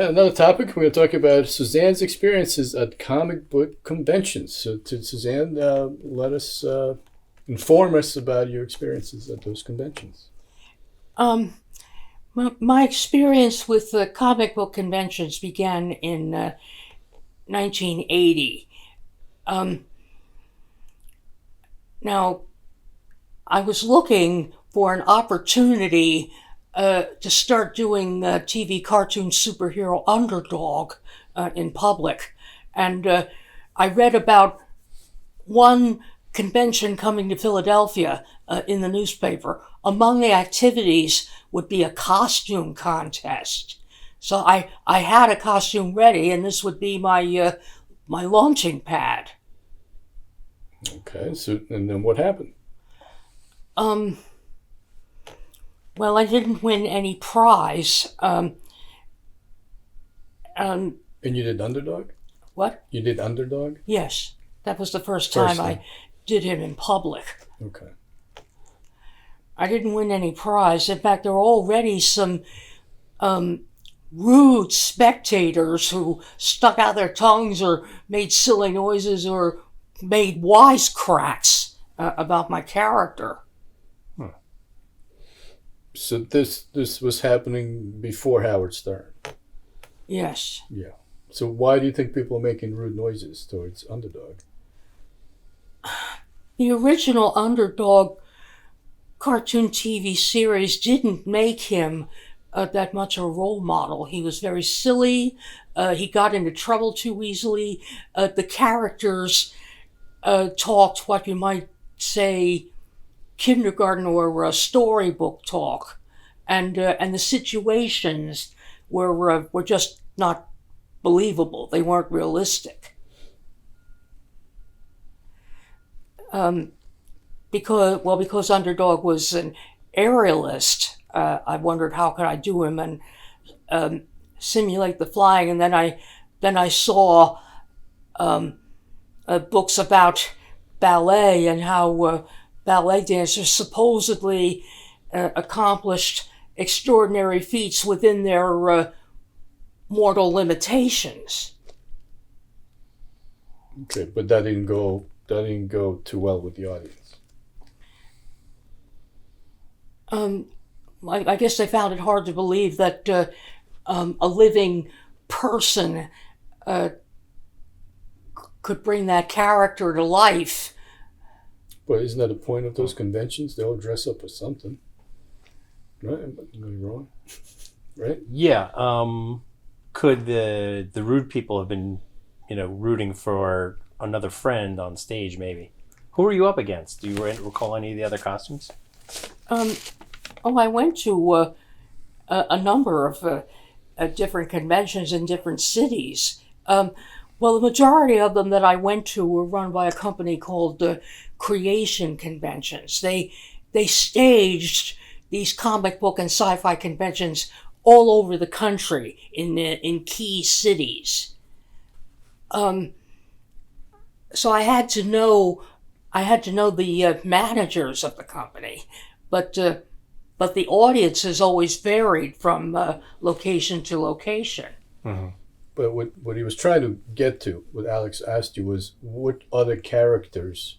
Yeah, another topic, we're going to talk about Suzanne's experiences at comic book conventions. So, Suzanne, let us inform us about your experiences at those conventions. Um, my experience with comic book conventions began in 1980. Um, Now, I was looking for an opportunity to start doing TV cartoon superhero Underdog in public. And I read about one convention coming to Philadelphia in the newspaper. Among the activities would be a costume contest. So I had a costume ready, and this would be my launching pad. Okay, so and then what happened? Um, well, I didn't win any prize. Um, And you did Underdog? what? You did Underdog? Yes, that was the first First time time. I did him in public. Okay. I didn't win any prize. In fact, there were already some rude spectators who stuck out their tongues or made silly noises or made wisecracks about my character. Huh. So this was happening before Howard Stern? Yes. Yeah. So why do you think people are making rude noises towards Underdog? The original Underdog cartoon TV series didn't make him that much a role model. He was very silly. He got into trouble too easily. The characters talked what you might say kindergarten or storybook talk, and the situations were just not believable. They weren't realistic. Because Underdog was an aerialist, I wondered how could I do him and simulate the flying, and then I saw books about ballet and how ballet dancers supposedly accomplished extraordinary feats within their mortal limitations. Okay, but that didn't go too well with the audience. I guess they found it hard to believe that a living person could bring that character to life. But isn't that the point of those conventions? They all dress up as something. Right? Am I wrong? Right? Yeah. Could the rude people have been, rooting for another friend on stage? Maybe. Who were you up against? Do you recall any of the other costumes? I went to a number of different conventions in different cities. Well, the majority of them that I went to were run by a company called Creation Conventions. They staged these comic book and sci-fi conventions all over the country in key cities. So I had to know the managers of the company, but the audiences always varied from location to location. Mm-hmm. But what he was trying to get to, what Alex asked you, was what other characters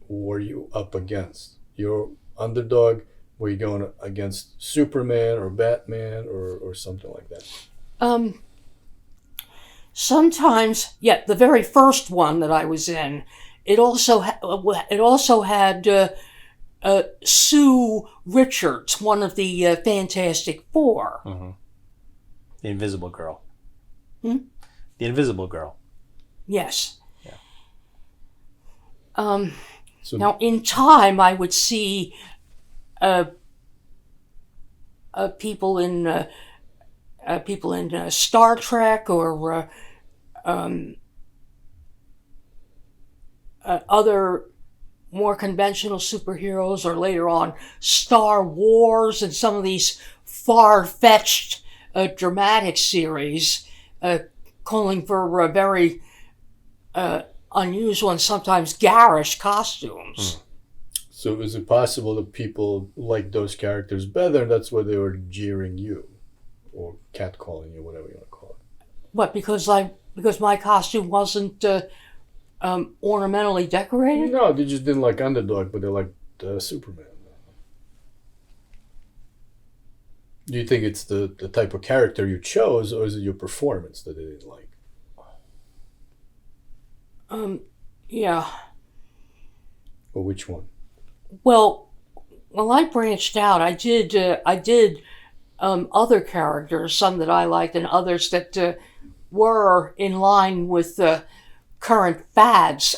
were you up against? Your Underdog, were you going against Superman or Batman or something like that? Sometimes, the very first one that I was in, it also had Sue Richards, one of the Fantastic Four. Mm-hmm. The Invisible Girl. Hmm? The Invisible Girl. Yes. Yeah. Now, in time, I would see people in Star Trek or other more conventional superheroes, or later on Star Wars and some of these far-fetched dramatic series, calling for very unusual and sometimes garish costumes. Hmm. So is it possible that people like those characters better, and that's why they were jeering you or catcalling you, whatever you want to call it? What, because my costume wasn't ornamentally decorated? No, they just didn't like Underdog, but they liked Superman. Do you think it's the type of character you chose, or is it your performance that they didn't like? Yeah. Or which one? Well, I branched out. I did other characters, some that I liked and others that were in line with current fads,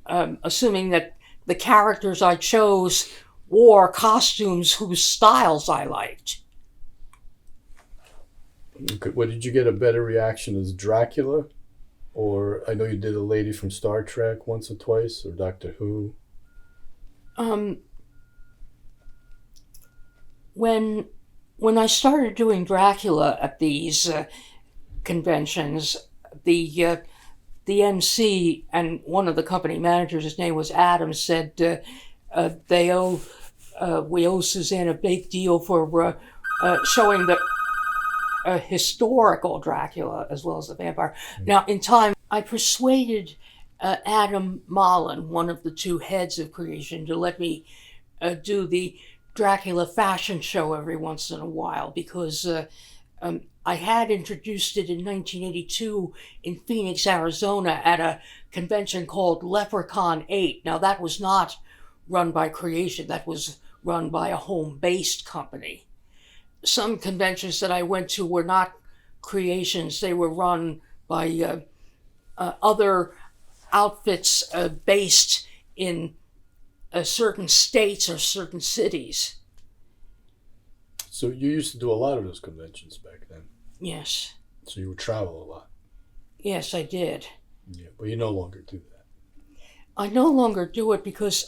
assuming that the characters I chose wore costumes whose styles I liked. Okay. Well, did you get a better reaction as Dracula? Or I know you did a lady from Star Trek once or twice, or Doctor Who. When I started doing Dracula at these conventions, the MC and one of the company managers, his name was Adam, said we owe Suzanne a big deal for showing the historical Dracula as well as the vampire. Now, in time, I persuaded Adam Mullen, one of the two heads of creation, to let me do the Dracula fashion show every once in a while, because I had introduced it in 1982 in Phoenix, Arizona at a convention called Leprechaun 8. Now, that was not run by Creation. That was run by a home-based company. Some conventions that I went to were not Creations. They were run by other outfits based in certain states or certain cities. So you used to do a lot of those conventions back then. Yes. So you would travel a lot. Yes, I did. Yeah, but you no longer do that. I no longer do it because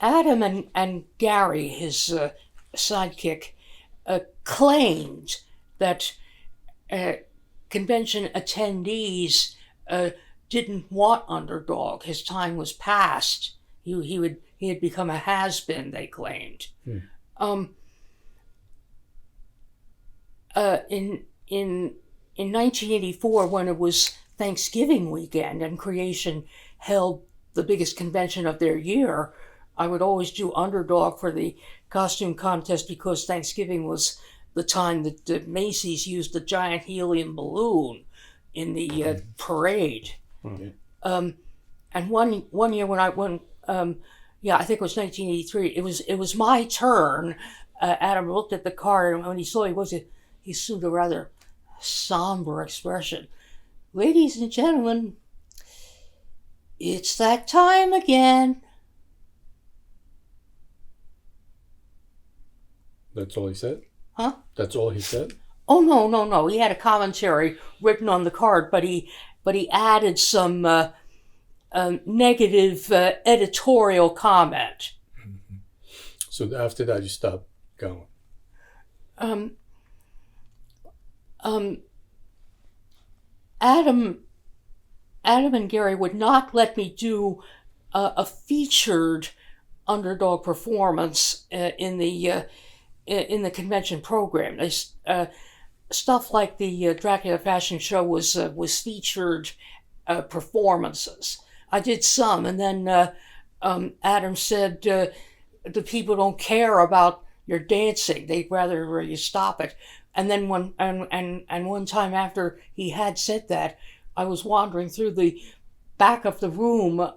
Adam and Gary, his sidekick, claimed that convention attendees didn't want Underdog. His time was past. He had become a has-been, they claimed. In 1984, when it was Thanksgiving weekend and Creation held the biggest convention of their year, I would always do Underdog for the costume contest because Thanksgiving was the time that Macy's used the giant helium balloon in the parade. And one year when I went, I think it was 1983. It was my turn. Adam looked at the card, and when he saw he assumed a rather somber expression. "Ladies and gentlemen, it's that time again." That's all he said? Huh? That's all he said? Oh, no. He had a commentary written on the card, but he added some negative editorial comment. Mm-hmm. So after that, you stopped going. Adam and Gary would not let me do a featured Underdog performance in the convention program. Stuff like the Dracula fashion show was featured performances. I did some, and then Adam said the people don't care about your dancing; they'd rather you stop it. And then one time after he had said that, I was wandering through the back of the room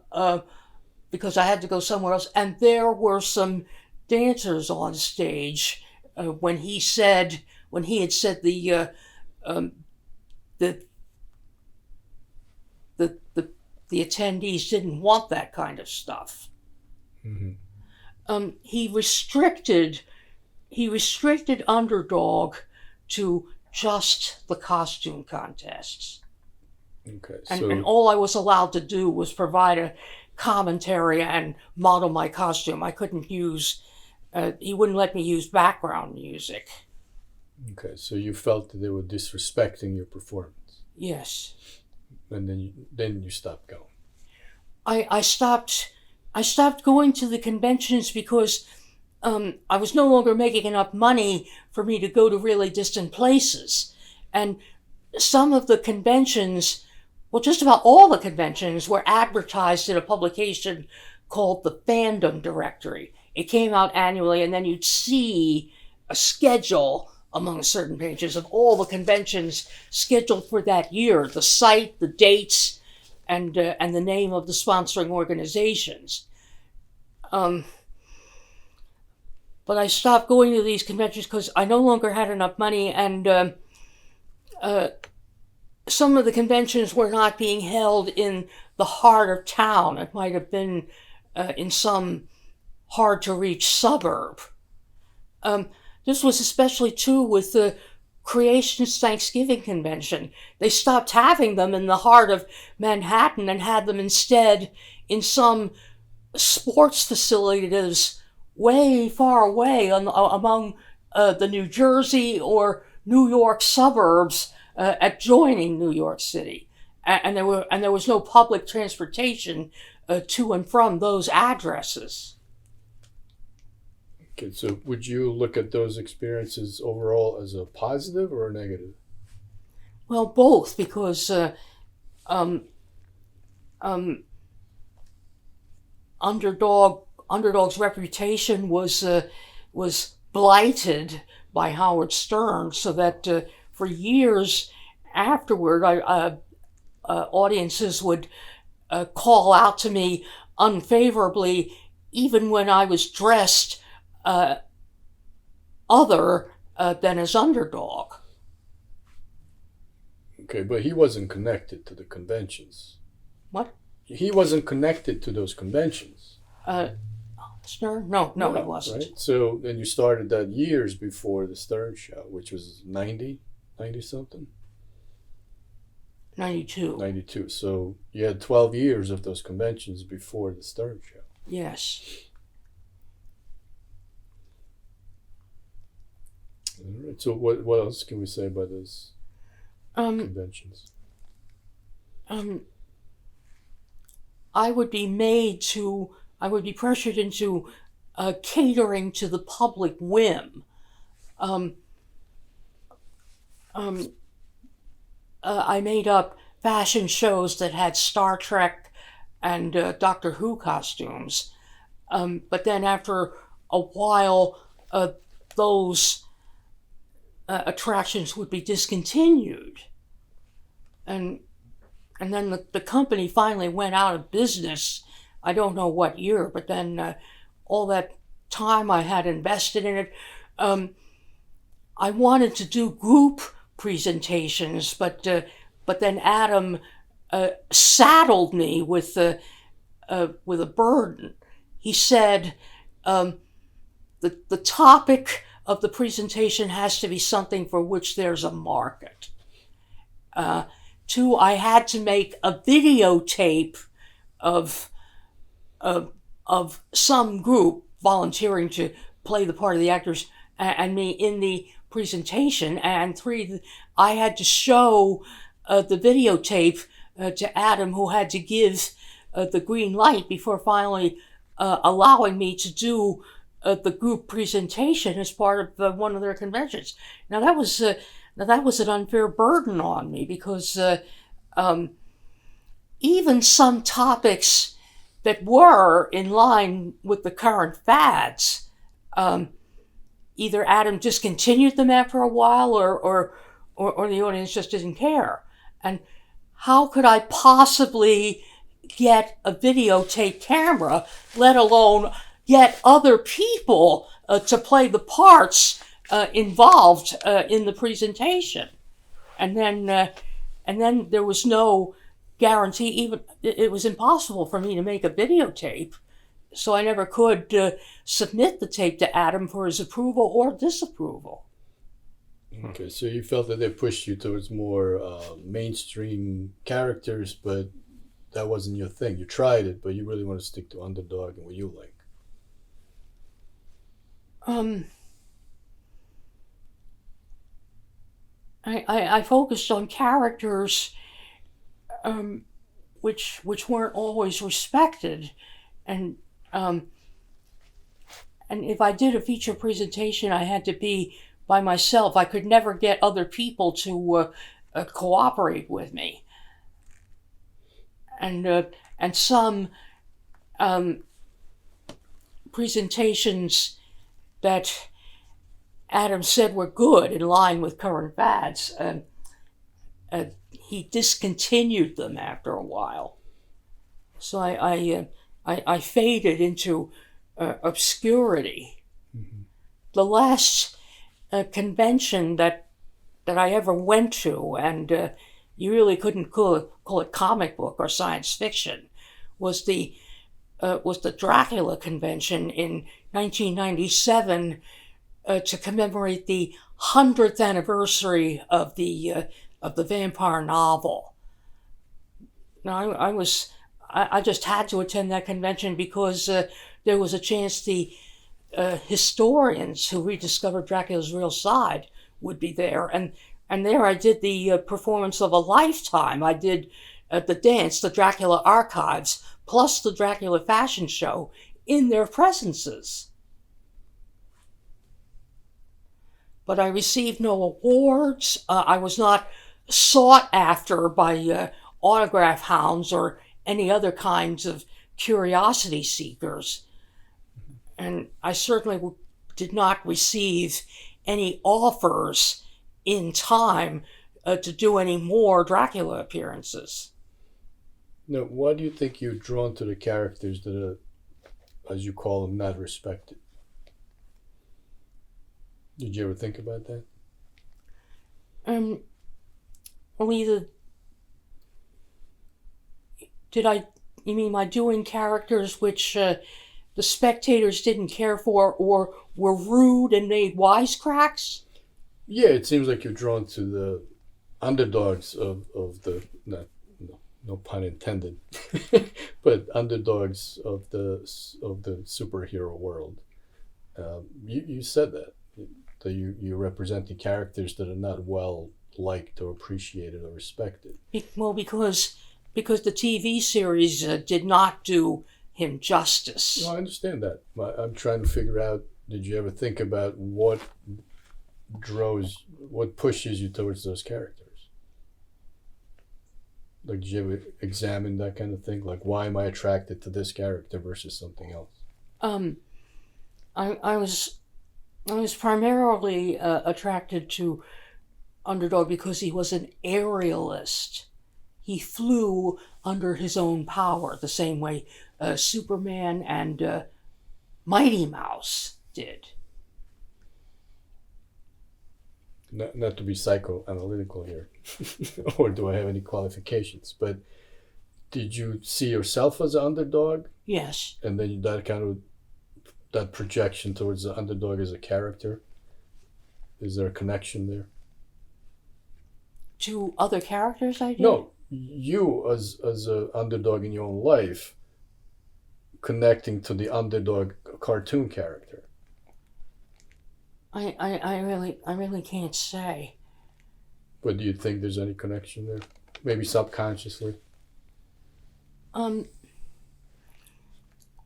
because I had to go somewhere else, and there were some dancers on stage when he had said the attendees didn't want that kind of stuff. Mm-hmm. He restricted Underdog to just the costume contests. Okay, and all I was allowed to do was provide a commentary and model my costume. I couldn't use, he wouldn't let me use background music. Okay, so you felt that they were disrespecting your performance. Yes. And then you stopped going. I stopped going to the conventions because I was no longer making enough money for me to go to really distant places. And some of the conventions, well, just about all the conventions were advertised in a publication called the Fandom Directory. It came out annually, and then you'd see a schedule among certain pages of all the conventions scheduled for that year, the site, the dates, and the name of the sponsoring organizations. But I stopped going to these conventions because I no longer had enough money, and some of the conventions were not being held in the heart of town. It might have been in some hard-to-reach suburb. This was especially true with the Creations Thanksgiving Convention. They stopped having them in the heart of Manhattan and had them instead in some sports facilities way far away among the New Jersey or New York suburbs adjoining New York City, and there was no public transportation to and from those addresses. Okay, so would you look at those experiences overall as a positive or a negative? Well, both, because Underdog's reputation was blighted by Howard Stern, so that for years afterward, audiences would call out to me unfavorably, even when I was dressed other than as Underdog. Okay, but he wasn't connected to the conventions. What? He wasn't connected to those conventions. Stern? No, he wasn't. Right? So then you started that years before the Stern show, which was 90 something? 92. 92. So you had 12 years of those conventions before the Stern show. Yes. All right. So what else can we say about those conventions? I would be pressured into catering to the public whim. I made up fashion shows that had Star Trek and Doctor Who costumes. But then after a while, those attractions would be discontinued. And then the company finally went out of business. I don't know what year, but then all that time I had invested in it, I wanted to do group presentations, but then Adam saddled me with a burden. He said, the topic of the presentation has to be something for which there's a market. Two, I had to make a videotape of some group volunteering to play the part of the actors and me in the presentation. And three, I had to show the videotape to Adam, who had to give the green light before finally allowing me to do the group presentation as part of one of their conventions. Now that was an unfair burden on me, because even some topics that were in line with the current fads, either Adam discontinued them after a while, or the audience just didn't care. And how could I possibly get a videotape camera, let alone get other people to play the parts involved in the presentation? And then there was no guarantee. Even it was impossible for me to make a videotape, so I never could submit the tape to Adam for his approval or disapproval. Okay, so you felt that they pushed you towards more mainstream characters, but that wasn't your thing. You tried it, but you really want to stick to Underdog and what you like. I focused on characters which weren't always respected, and And if I did a feature presentation, I had to be by myself. I could never get other people to cooperate with me. And some presentations that Adam said were good, in line with current fads, he discontinued them after a while. So I faded into obscurity. Mm-hmm. The last convention that I ever went to, and you really couldn't call it comic book or science fiction, was the Dracula convention in 1997 to commemorate the 100th anniversary of the vampire novel. Now I just had to attend that convention because there was a chance the historians who rediscovered Dracula's real side would be there, and there I did the performance of a lifetime. I did the dance, the Dracula Archives, plus the Dracula fashion show in their presences. But I received no awards. I was not sought after by autograph hounds or any other kinds of curiosity seekers. And I certainly did not receive any offers in time to do any more Dracula appearances. Now, why do you think you're drawn to the characters that are, as you call them, not respected? Did you ever think about that? Well, either you mean by doing characters which the spectators didn't care for or were rude and made wisecracks? Yeah, it seems like you're drawn to the underdogs of the, no pun intended, but underdogs of the superhero world. You said that you represent the characters that are not well liked or appreciated or respected. Well, because the TV series did not do him justice. No, I understand that. I'm trying to figure out, did you ever think about what pushes you towards those characters? Like, did you ever examine that kind of thing? Like, why am I attracted to this character versus something else? I was primarily attracted to Underdog because he was an aerialist. He flew under his own power, the same way Superman and Mighty Mouse did. Not to be psychoanalytical here, or do I have any qualifications, but did you see yourself as an underdog? Yes. And then that projection towards the underdog as a character, is there a connection there? To other characters I did? No, you as an underdog in your own life, connecting to the underdog cartoon character. I really can't say. But do you think there's any connection there? Maybe subconsciously?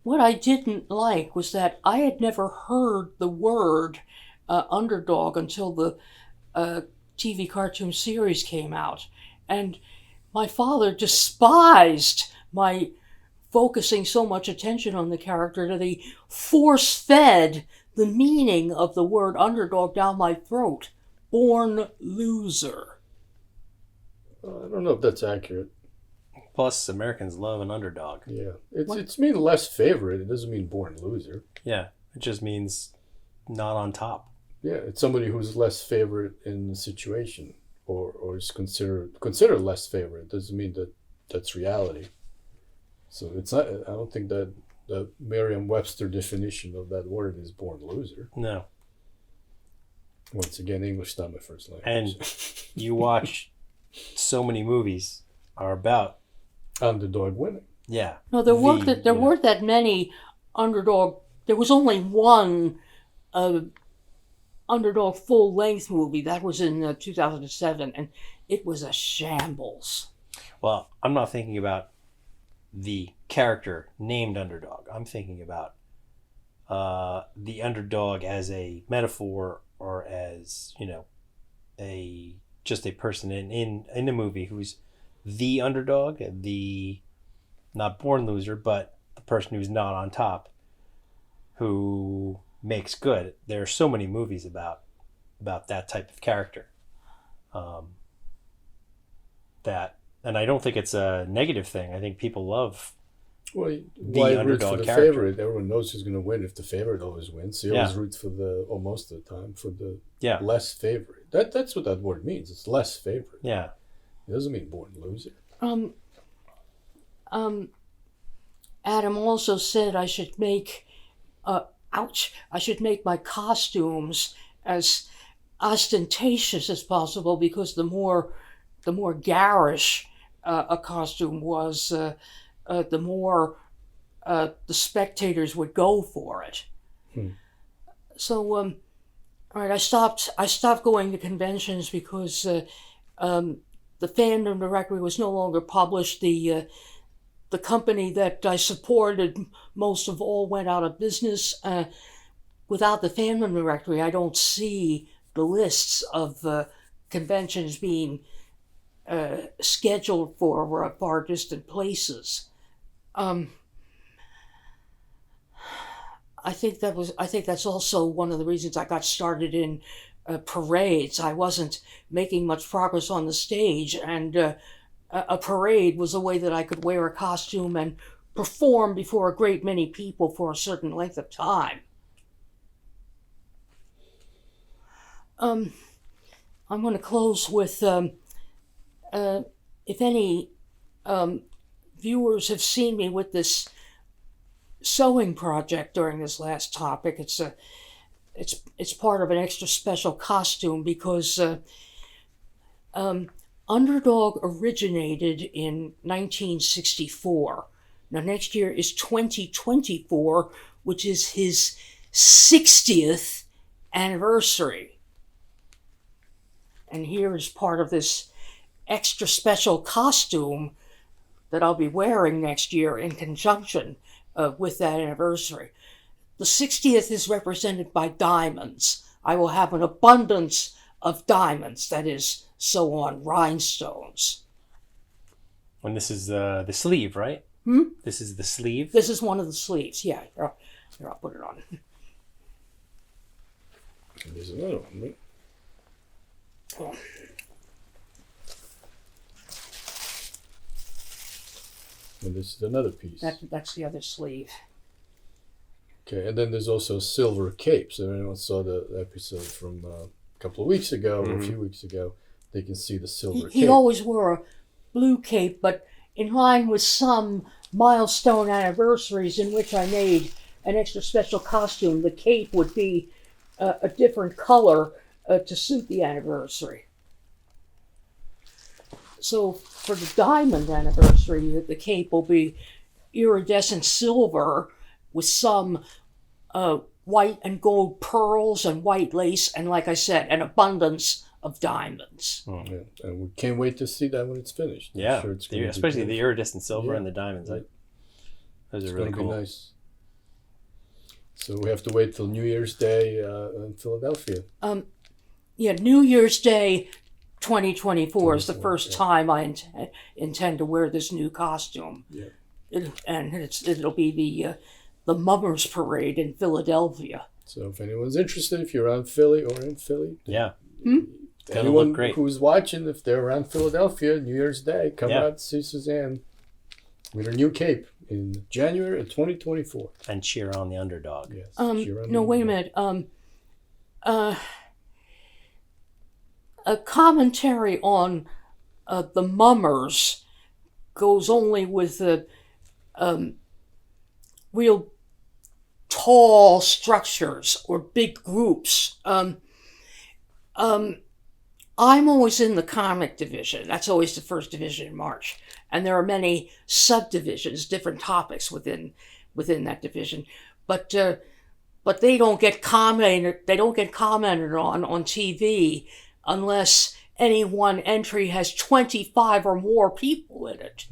What I didn't like was that I had never heard the word underdog until the TV cartoon series came out. And my father despised my focusing so much attention on the character that he force-fed the meaning of the word underdog down my throat. Born loser. I don't know if that's accurate. Plus, Americans love an underdog. Yeah. It's mean less favorite. It doesn't mean born loser. Yeah. It just means not on top. Yeah. It's somebody who's less favorite in the situation or is considered less favorite. It doesn't mean that that's reality. So it's not, I don't think that the Merriam-Webster definition of that word is born loser. No. Once again, English is not my first language. And you watch so many movies are about underdog winning. Yeah. No, there weren't that many underdog. There was only one underdog full-length movie that was in 2007, and it was a shambles. Well, I'm not thinking about the character named Underdog. I'm thinking about the underdog as a metaphor or as, just a person in a movie who's the underdog, the not born loser, but the person who's not on top, who makes good. There are so many movies about that type of character. And I don't think it's a negative thing. I think people love Well, the why root underdog for the character. favorite? Everyone knows who's going to win if the favorite always wins. So you always root for most of the time, for the less favorite. That's what that word means. It's less favorite. Yeah. It doesn't mean born loser. Adam also said I should make, I should make my costumes as ostentatious as possible, because the more garish a costume was, the more the spectators would go for it. So, all right, I stopped going to conventions because the fandom directory was no longer published. The company that I supported most of all went out of business. Without the fandom directory, I don't see the lists of conventions being scheduled for far distant places. I think that's also one of the reasons I got started in parades. I wasn't making much progress on the stage, and a parade was a way that I could wear a costume and perform before a great many people for a certain length of time. I'm going to close with, if any viewers have seen me with this sewing project during this last topic, it's part of an extra special costume because Underdog originated in 1964. Now next year is 2024, which is his 60th anniversary. And here is part of this extra special costume that I'll be wearing next year in conjunction with that anniversary. The 60th is represented by diamonds. I will have an abundance of diamonds, that is, sew on rhinestones. When this is the sleeve, right? This is the sleeve? This is one of the sleeves, yeah. Here, I'll put it on. And there's another one, right? Oh. And this is another piece. That's the other sleeve. Okay, and then there's also silver capes. If anyone saw the episode from a couple of weeks ago or a few weeks ago, they can see the silver cape. He always wore a blue cape, but in line with some milestone anniversaries in which I made an extra special costume, the cape would be a different color to suit the anniversary. So for the diamond anniversary, the cape will be iridescent silver with some white and gold pearls and white lace, and like I said, an abundance of diamonds. Yeah, and we can't wait to see that when it's finished. I'm Yeah, sure it's gonna be especially the beautiful. iridescent silver and the diamonds. Those It's are really gonna be cool. nice. So we have to wait till New Year's Day in Philadelphia. Yeah, New Year's Day 2024 is the first time I intend to wear this new costume. Yeah. It'll be the Mummers Parade in Philadelphia. So if anyone's interested, if you're around Philly or in Philly, Yeah. Gonna anyone look great. who's watching, if they're around Philadelphia, New Year's Day, come out and see Suzanne with her new cape in January of 2024. And cheer on the underdog. Yes. No, wait a minute. A commentary on the Mummers goes only with real tall structures or big groups. I'm always in the comic division. That's always the first division in March. And there are many subdivisions, different topics within that division. But they don't get commented on TV unless any one entry has 25 or more people in it.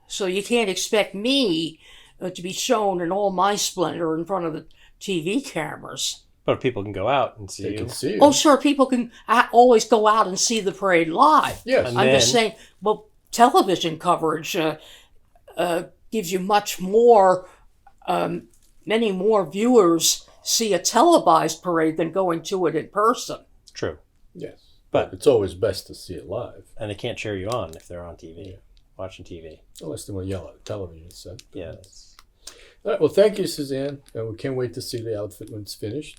So you can't expect me to be shown in all my splendor in front of the TV cameras. But people can go out and see They you. can see it. Oh, sure, people can always go out and see the parade live. Yes. And I'm just then- saying, well, television coverage gives you much more, many more viewers see a televised parade than going to it in person. True. Yes. But- It's always best to see it live, And they can't cheer you on if they're on TV, watching TV. unless they want to yell at the television set. Yeah. That's... All right. Well, thank you, Suzanne. We can't wait to see the outfit when it's finished.